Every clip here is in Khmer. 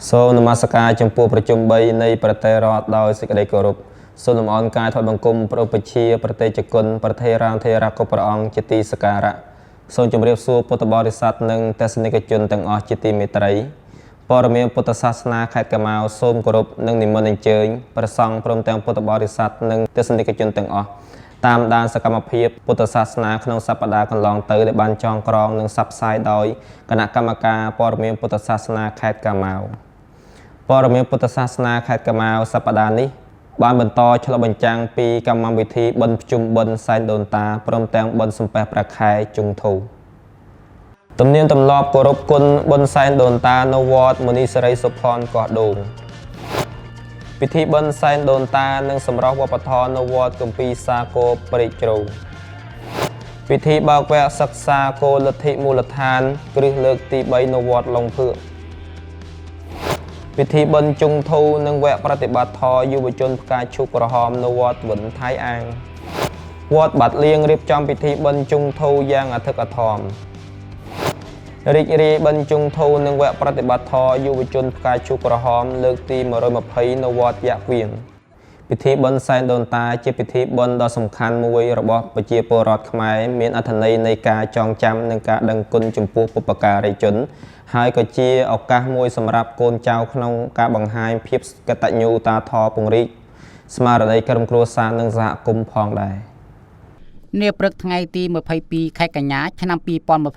សូមនមស្ការចំពោះប្រជុំ3នៃប្រតិរដ្ឋដោយសេចក្តីគោរពសូមលំអរកាយថតបង្គំព្រះបជាប្រតិជគុណប្រធេរានធេរៈគ្រប់ព្រះអង្គជាទីសក្ការៈសូមជម្រាបសួរពុទ្ធបរិស័ទនិងទស្សនិកជនទាំងអស់ជាទីមេត្រីព័ត៌មានពុទ្ធសាសនាខេត្តកៅម៉ៅសូមគោរពនិងនិមន្តអញ្ជើញព្រះសង្ឃព្រមទាំងពុទ្ធបរិស័ទនិងទស្សនិកជនទាំងអស់តាមដានសកម្មភាពពុទ្ធសាសនាក្នុងសប្តាហ៍កន្លងទៅដែលបានចងក្រងនិងផ្សព្វផ្សាយដោយគណៈកម្មការព័ត៌មានពុទ្ធសាសនាខេត្តកៅម៉ៅព័ត៌មានពុទ្ធសាសនាខេត្តកៅម៉ៅសប្តាហ៍នេះបានបន្តឆ្លុះបញ្ចាំងពីកម្មវិធីបុណ្យភ្ជុំបិណ្ឌសែនដូនតាព្រមទាំងបុណ្យសំពះព្រះខែជុងធូទំនៀមទម្លាប់គោរពគុណបុណ្យសែនដូនតានៅវត្តមុនីសិរីសុផនកោះដូងពិធីបុណ្យសែនដូនតានិងសម្រស់វប្បធម៌នៅវត្តគម្ពីរសាគរព្រែកជ្រៅពិធីបើកវគ្គសិក្សាគោលលទ្ធិមូលដ្ឋានគ្រឹះលើកទី3នៅវត្តឡុងភឿកពិធីបុណ្យជុងធូនិងវគ្គប្រតិបត្តិធម៌យុវជនផ្កាឈូកក្រហមនៅវត្តវិនថៃអាងវត្តបាត់លៀងរៀបចំពិធីបុណ្យជុងធូយ៉ាងអធិកអធមរីករាយបុណ្យជុងធូនិងវគ្គប្រតិបត្តិធម៌យុវជនផ្កាឈូកក្រហមលើកទី120នៅវត្តយ៉ាក់វៀងពិធីបុណ្យសែនដូនតាជាពិធីបុណ្យដ៏សំខាន់មួយរបស់ប្រជាពលរដ្ឋខ្មែរមានអត្ថន័យនៃការចងចាំនិងការដឹងគុណចំពោះបុព្វការីជនហើយក៏ជាឱកាសមួយសម្រាប់កូនចៅក្នុងការបង្ហាញភាពកតញ្ញូតាធម៌ពង្រីកស្មារតីក្រុមគ្រួសារនិងសហគមន៍ផងដែរនាព្រឹកថ្ងៃទី22ខែកញ្ញាឆ្នាំ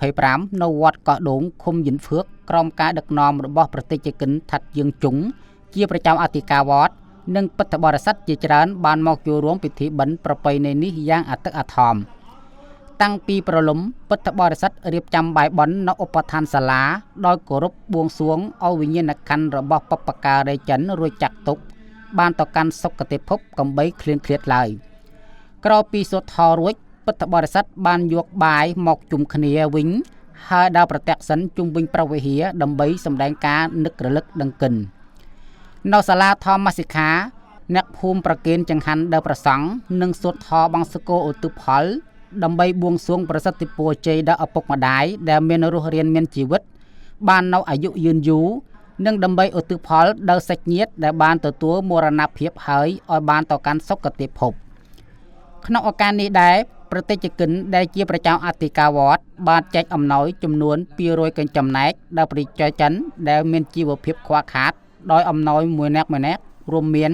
2025នៅវត្តកោះដូងឃុំយិនភឿកក្រោមការដឹកនាំរបស់ប្រតិជកិនថាត់យើងជុងជាប្រចាំអធិការវត្តនិងពុទ្ធបរិស័ទជាច្រើនបានមកចូលរួមពិធីបិណ្ឌប្រពៃណីនេះយ៉ាងអធិកអធមតាំងពីប្រលំពុទ្ធបរិស័ទរៀបចំបាយបិណ្ឌនៅឧបដ្ឋានសាលាដោយគោរពបួងសួងឲ្យវិញ្ញាណក្ខន្ធរបស់បុព្វការីចិនរួចចាក់ទុកបានទៅកាន់សុគតិភពកំបីឃ្លៀងឃ្លាតឡើយក្រោយពីសូត្រធម៌រួចពុទ្ធបរិស័ទបានយកបាយមកជុំគ្នាវិញហើយដើរប្រទក្សិណជុំវិញព្រះវិហារដើម្បីសម្ដែងការនឹករលឹកដឹងគុណនៅសាលាធម្មសិក្ខាអ្នកភូមិប្រគេនចង្ហាន់ដល់ព្រះសង្ឃនិងសូត្រធម៌បង្សុកូលឧទ្ទិសផលដើម្បីបួងសួងប្រសិទ្ធពរជ័យដល់ឪពុកម្ដាយដែលមានរស់រានមានជីវិតបាននៅអាយុយឺនយូរនិងដើម្បីឧទ្ទិសផលដល់សាច់ញាតិដែលបានទទួលមរណភាពហើយឲ្យបានទៅកាន់សុគតិភពក្នុងឱកាសនេះដែរប្រតិជកិនដែលជាប្រចាំអធិការវត្តបានចែកអំណោយចំនួន200កញ្ចចំណែកដល់ប្រជាជនដែលមានជីវភាពខ្វះខាតដោយអំណោយមួយនាក់រួមមាន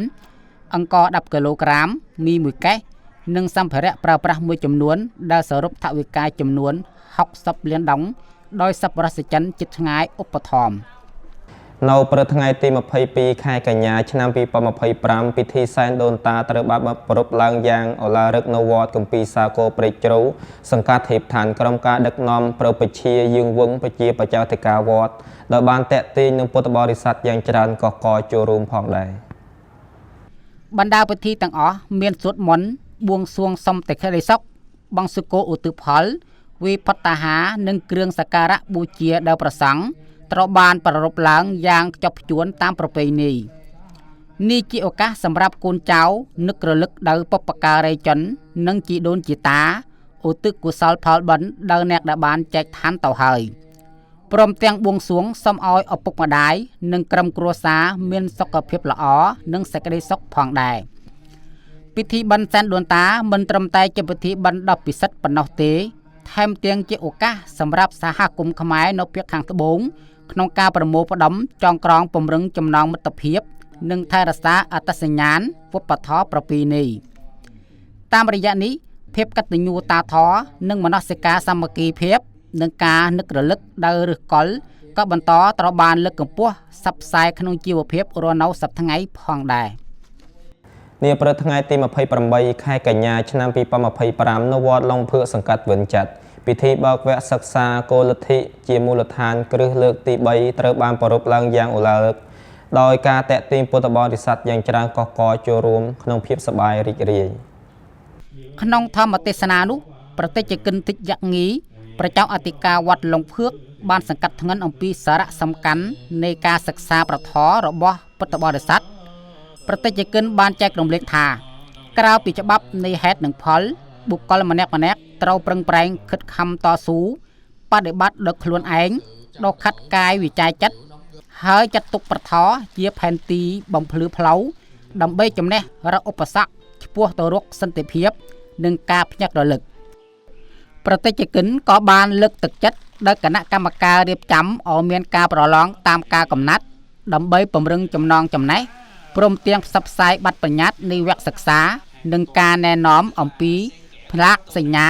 អង្ករ10គីឡូក្រាមមី1កេសនិងសម្ភារៈប្រើប្រាស់មួយចំនួនដែលសរុបថវិកាចំនួន60លានដុងដោយសប្បុរសចិនជិតឆ្ងាយឧបត្ថម្ភនៅព្រឹកថ្ងៃទី22ខែកញ្ញាឆ្នាំ2025ពិធីសែនដូនតាត្រូវបានប្រារព្ធឡើងយ៉ាងឧឡារិកនៅវត្តគម្ពីរសាគរព្រែកជ្រៅសង្កាត់ទេពឋានក្រុមការដឹកនាំព្រះបជាយើងវង្សប្រជាបច្ចាធិការវត្តដែលបានតាក់ទាញនឹងពុទ្ធបរិស័ទយ៉ាងច្រើនកកកចូលរួមផងដែរបណ្ដាពិធីទាំងអស់មានសូត្រមន្តបួងសួងសុំតែក្តីសុខបង្សុកូលឧទ្ទិសផលវិផត្តហានិងគ្រឿងសក្ការៈបូជាដល់ព្រះសង្ឃត្រូវបានប្រារព្ធឡើងយ៉ាងខ្ជាប់ខ្ជួនតាមប្រពៃណីនេះជាឱកាសសម្រាប់កូនចៅនឹករលឹកដល់បុព្វការីជននិងជីដូនជីតាឧទ្ទិសកុសលផលបុណ្យដល់អ្នកដែលបានចែកឋានទៅហើយព្រមទាំងបួងសួងសូមឲ្យឪពុកម្ដាយនិងក្រុមគ្រួសារមានសុខភាពល្អនិងសេចក្តីសុខផងដែរពិធីបិណ្ឌសែនដូនតាមិនត្រឹមតែជាពិធីបិណ្ឌដ៏ពិសិដ្ឋប៉ុណ្ណោះទេថែមទាំងជាឱកាសសម្រាប់សហគមន៍ខ្មែរនៅភាគខាងត្បូងក្នុងការប្រមូលផ្ដុំចងក្រងពង្រឹងចំណងមិត្តភាពនិងថែរក្សាអត្តសញ្ញាណវប្បធម៌ប្រពៃណីតាមរយៈនេះភាពកតញ្ញូតាធម៌និងមនសិការសាមគ្គីភាពនិងការនឹករលឹកដល់ឫសគល់ក៏បន្តត្រូវបានលើកកម្ពស់ផ្សព្វផ្សាយក្នុងជីវភាពរស់នៅសប្តាហ៍ថ្ងៃផងដែរនាព្រឹកថ្ងៃទី28ខែកញ្ញាឆ្នាំ2025នៅវត្តឡុងភឿកសង្កាត់វិនចាត់ពិធីបើកវគ្គសិក្សាគោលលទ្ធិជាមូលដ្ឋានគ្រឹះលើកទី3ត្រូវបានប្រារព្ធឡើងយ៉ាងឧឡារិកដោយការតាក់ទាញពុទ្ធបរិស័ទយ៉ាងច្រើនកកកចូលរួមក្នុងភាពសប្បាយរីករាយក្នុងធម្មទេសនានោះប្រតិជកិនតិចយងីប្រចាំអធិការវត្តឡុងភឿកបានសង្កត់ធ្ងន់អំពីសារៈសំខាន់នៃការសិក្សាប្រធររបស់ពុទ្ធបរិស័ទប្រតិជកិនបានចែករំលែកថាក្រៅពីច្បាប់នៃហេតុនិងផលបុគ្គលម្នាក់ត្រូវប្រឹងប្រែងខិតខំតស៊ូបដិបត្តិដោយខ្លួនឯងដកខាត់កាយវិចារចិត្តហ ហើយចាត់ទុកប្រថជាផែនទីបំភ្លឺផ្លូវដើម្បីចំណេះរកឧបសគ្គឆ្ពោះទៅរកសន្តិភាពនិងការភ្ញាក់រលឹកប្រតិជនកិនក៏បានលើកទឹកចិត្តដល់គណៈកម្មការរៀបចំឲ្យមានការប្រឡងតាមការកំណត់ដើម្បីពង្រឹងចំណងចំណេះព្រមទាំងផ្សព្វផ្សាយបទបញ្ញត្តិនៃវគ្គសិក្សានិងការណែនាំអំពីផ្លាកសញ្ញា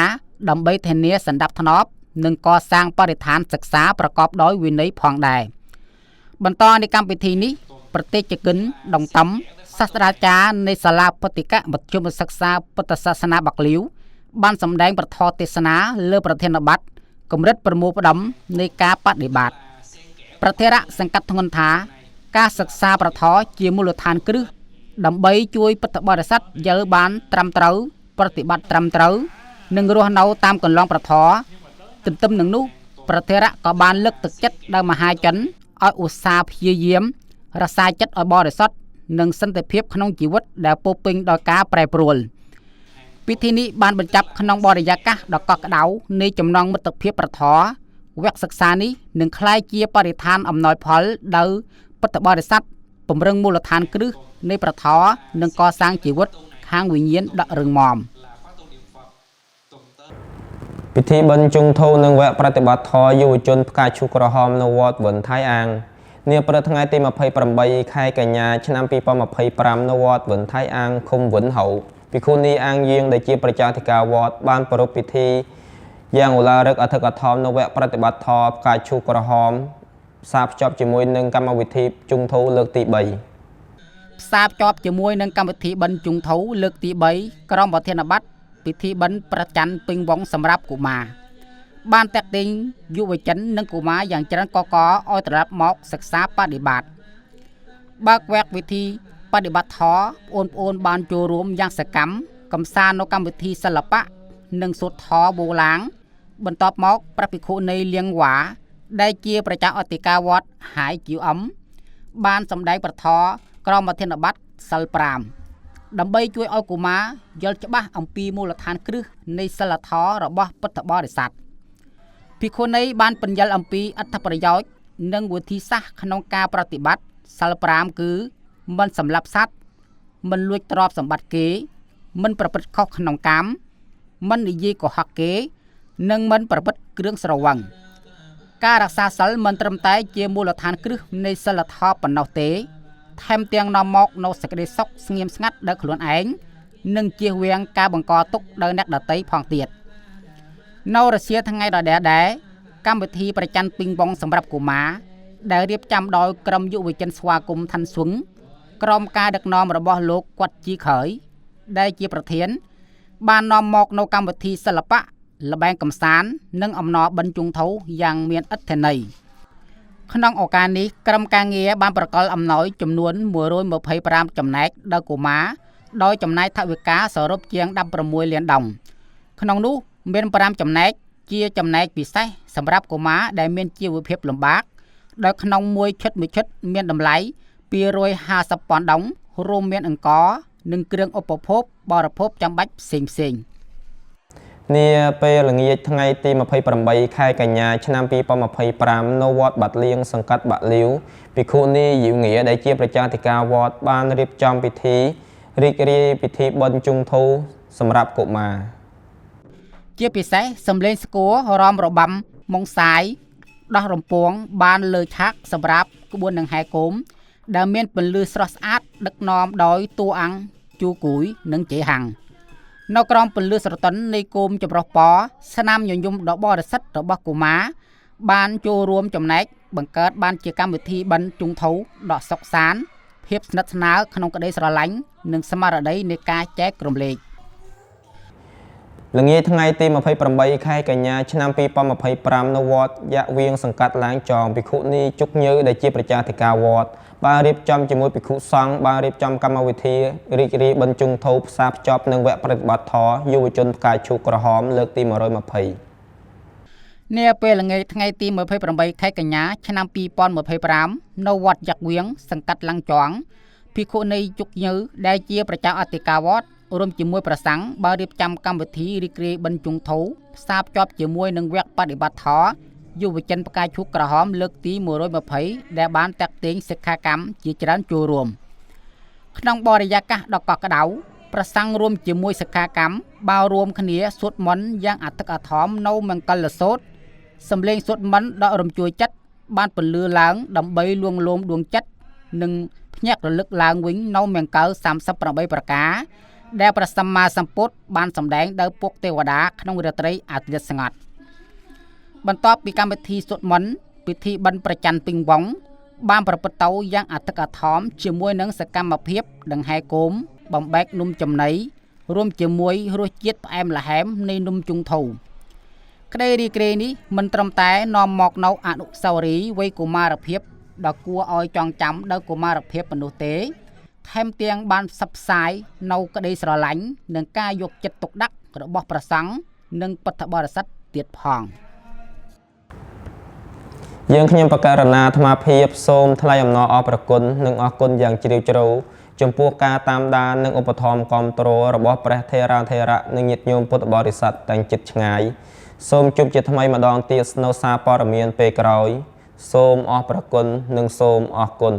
ដើម្បីធានាសណ្ដាប់ធ្នាប់និងកសាងបរិស្ថានសិក្សាប្រកបដោយវិន័យផងដែរបន្តនៃកម្មវិធីនេះប្រតិជនកិនដងតំសាស្ត្រាចារ្យនៃសាលាពុទ្ធិកមធ្យមសិក្សាពុទ្ធសាសនាបាក់លាវបានសម្ដែងប្រធរទេសនាលើប្រធានបទកម្រិតប្រមូលផ្ដុំនៃការបដិបត្តិប្រធារៈសង្កត់ធ្ងន់ថាការសិក្សាប្រធរជាមូលដ្ឋានគ្រឹះដើម្បីជួយពុទ្ធបរិស័ទយល់បានត្រឹមត្រូវប្រតិបត្តិត្រឹមត្រូវនិងរស់នៅតាមកន្លងប្រធរទន្ទឹមនឹងនោះប្រធារៈក៏បានលើកទឹកចិត្តដល់មហាជនឲ្យឧស្សាហ៍ព្យាយាមរក្សាចិត្តឲ្យបរិសុទ្ធនិងសន្តិភាពក្នុងជីវិតដែលពោរពេញដោយការប្រែប្រួលពិធីនេះបានបញ្ចប់ក្នុងបរិយាកាសដ៏កក់ក្ដៅនៃចំណងមិត្តភាពប្រធរវគ្គសិក្សានេះនឹងក្លាយជាបរិស្ថានអំណោយផលដល់ពុទ្ធបរិស័ទពង្រឹងមូលដ្ឋានគ្រឹះនៃប្រធរនិងកសាងជីវិតខាងវិញ្ញាណដ៏រឹងមាំពិធីបិណ្ឌជុងធូនិងវគ្គប្រតិបត្តិធម៌យុវជនផ្កាឈូកក្រហមនៅវត្តវិនថៃអាងនាព្រឹកថ្ងៃទី28ខែកញ្ញាឆ្នាំ2025នៅវត្តវិនថៃអាងឃុំវិនហៅភិក្ខុនីអាងយាងដែលជាប្រជាអធិការវត្តបានប្រារព្ធពិធីយ៉ាងឧឡារិកអធិកធមនៅវគ្គប្រតិបត្តិធម៌ផ្កាឈូកក្រហមផ្សារភ្ជាប់ជាមួយនឹងកម្មវិធីជុងធូលើកទី3ផ្សារភ្ជាប់ជាមួយនឹងកម្មវិធីបិណ្ឌជុងធូលើកទី3ក្រុមប្រធានបទពិធីបិណ្ឌប្រច័ណ្ឌពេញវង្សសម្រាប់កុមារបានតាក់ទាញយុវជននិងកុមារយ៉ាងច្រើនកកឲ្យត្រឡប់មកសិក្សាបដិបត្តិបើកវគ្គវិធីបដិបត្តិធម៌បងប្អូនបានចូលរួមយ៉ាងសកម្មកំសាន្តនៅកម្មវិធីសិល្បៈនិងសូត្រធម៌វោឡាងបន្ទាប់មកព្រះភិក្ខុនៃលៀងវ៉ាដែលជាប្រជាអធិការវត្តហាយជីវអឹមបានសម្ដែងប្រធរក្រមប្រធានបទសិល5ដើម្បីជួយឲ្យកុមារយល់ច្បាស់អំពីមូលដ្ឋានគ្រឹះនៃសិលធម៌របស់ពុទ្ធបរិស័ទភិក្ខុនីបានបញ្យល់អំពីអត្ថប្រយោជន៍និងវិធីសាស្ត្រក្នុងការប្រតិបត្តិសិល5គឺមិនសម្លាប់សត្វមិនលួចទ្រព្យសម្បត្តិគេមិនប្រព្រឹត្តខុសក្នុងកម្មមិននិយាយកុហកគេនិងមិនប្រព្រឹត្តគ្រឿងស្រវឹងការរក្សាសិលមិនត្រឹមតែជាមូលដ្ឋានគ្រឹះនៃសិលធម៌ប៉ុណ្ណោះទេថែមទាំងនាំមកនូវសេចក្តីសុខស្ងៀមស្ងាត់ដល់ខ្លួនឯងនិងជៀសវាងការបង្កទុក្ខដល់អ្នកដទៃផងទៀតនៅរសៀលថ្ងៃដដែលដែរកម្មវិធីប្រច័ណ្ឌពេញវង្សសម្រាប់កុមារដែលរៀបចំដោយក្រុមយុវជនស្វាគមន៍ឋានសុងក្រុមការដឹកនាំរបស់លោកគាត់ជីខើយដែលជាប្រធានបាននាំមកនៅកម្មវិធីសិល្បៈល្បែងកម្សាន្តនិងអំណរបិណ្ឌជុងធូយ៉ាងមានឥទ្ធិន័យក្នុងឱកាសនេះក្រុមការងារបានប្រកល់អំណោយចំនួន125ចំណែកដល់កុមារដោយចំណាយថវិកាសរុបជាង16លានដុល្លារក្នុងនោះមាន5ចំណែកជាចំណែកពិសេសសម្រាប់កុមារដែលមានជីវភាពលំបាកដោយក្នុងមួយឈុតមានតម្លៃ250,000ដុល្លាររួមមានអង្ករនិងគ្រឿងឧបភោគបរិភោគចាំបាច់ផ្សេងនាពេលល្ងាចថ្ងៃទី28ខែកញ្ញាឆ្នាំ2025នៅវត្តបាត់លៀងសង្កាត់បាក់លាវភិក្ខុនីយុងាដែលជាប្រជាអធិការវត្តបានរៀបចំពិធីរីករាយពិធីបិណ្ឌជុងធូសម្រាប់កុមារជាពិសេសសំឡេងស្គររំរបាំម៉ុងសាយដោះរំពងបានលើឆាកសម្រាប់ក្បួនដង្ហែគោមដែលមានពន្លឺស្រស់ស្អាតដឹកនាំដោយតួអង្គជូគួយនិងជេហាំងនៅក្រោមពន្លឺស្រទន់នៃគោមចម្រុះពណ៌ស្នាមញញឹមដ៏បរិសុទ្ធរបស់កុមារបានចូលរួមចំណែកបង្កើតបានជាកម្មវិធីបិណ្ឌជុងធូដ៏សុខសាន្តភាពស្និទ្ធស្នាលក្នុងក្តីស្រឡាញ់និងស្មារតីនៃការចែករំលែកល្ងាចថ្ងៃទី28ខែកញ្ញាឆ្នាំ2025នៅវត្តយ៉ាក់វៀងសង្កាត់ឡាងចងភិក្ខុនីជុកញើដែលជាប្រជាអធិការវត្តបានរៀបចំជាមួយភិក្ខុសង្ឃបានរៀបចំកម្មវិធីរីករាយបិណ្ឌជុងធូផ្សារភ្ជាប់នឹងវគ្គប្រតិបត្តិធម៌យុវជនផ្កាឈូកក្រហមលើកទី120នាពេលល្ងាចថ្ងៃទី28ខែកញ្ញាឆ្នាំ2025នៅវត្តយ៉ាក់វៀងសង្កាត់ឡាងចងភិក្ខុនីជុកញើដែលជាប្រជាអធិការវត្តរួមជាមួយប្រសង់បានរៀបចំកម្មវិធីរីករាយបិណ្ឌជុងធូផ្សារភ្ជាប់ជាមួយនឹងវគ្គបដិបត្តិធម៌ យុវជនផ្កាយឈូកក្រហមលើកទី120ដែលបានតាក់ទាញសិក្ខាកម្មជាច្រើនចូលរួមក្នុងបរិយាកាសដ៏កក់ក្ដៅប្រសង់រួមជាមួយសិក្ខាកម្មបានរួមគ្នាសូត្រមន្តយ៉ាងអធិកអធមនៅមង្គលសូត្រសម្លេងសូត្រមន្តដ៏រំជួយចិត្តបានពន្លឺឡើងដើម្បីលួងលោមដួងចិត្តនិងភ្ញាក់រលឹកឡើងវិញនៅមង្គល38ប្រការដែលព្រះសម្មាសម្ពុទ្ធបានសម្ដែងដោយពួកទេវតាក្នុងរាត្រីអាទិត្យស្ងួតបន្ទាប់ពីកម្មវិធីសូត្រមន្តពិធីបិណ្ឌប្រច័ណ្ឌពីងវងបានប្រព្រឹត្តទៅយ៉ាងអធិកអធមជាមួយនឹងសកម្មភាពដង្ហែគោមបំបែកនំចំណីរួមជាមួយរសជាតិផ្អែមល្ហែមនៃនំជុងធូក្តីរីករាយនេះមិនត្រឹមតែនាំមកនូវអនុស្សាវរីយ៍វ័យកុមារភាពដ៏គួរឲ្យចងចាំដល់កុមារភាពប៉ុណ្ណោះទេថែមទាំងបានផ្សព្វផ្សាយនៅក្តីស្រឡាញ់និងការយកចិត្តទុកដាក់របស់ព្រះសង្ឃនិងពុទ្ធបរិស័ទទៀតផងយើងខ្ញុំបកករណាអាត្មាភាពសូមថ្លែងអំណរអរព្រគុណនិងអរគុណយ៉ាងជ្រាលជ្រៅចំពោះការតាមដាននិងឧបត្ថម្ភគាំទ្ររបស់ព្រះថេរាធេរៈនិងញាតិញោមពុទ្ធបរិស័ទទាំងជិតឆ្ងាយសូមជួបជាថ្មីម្ដងទៀតនៅសារព័ត៌មានពេលក្រោយសូមអរព្រគុណនិងសូមអរគុណ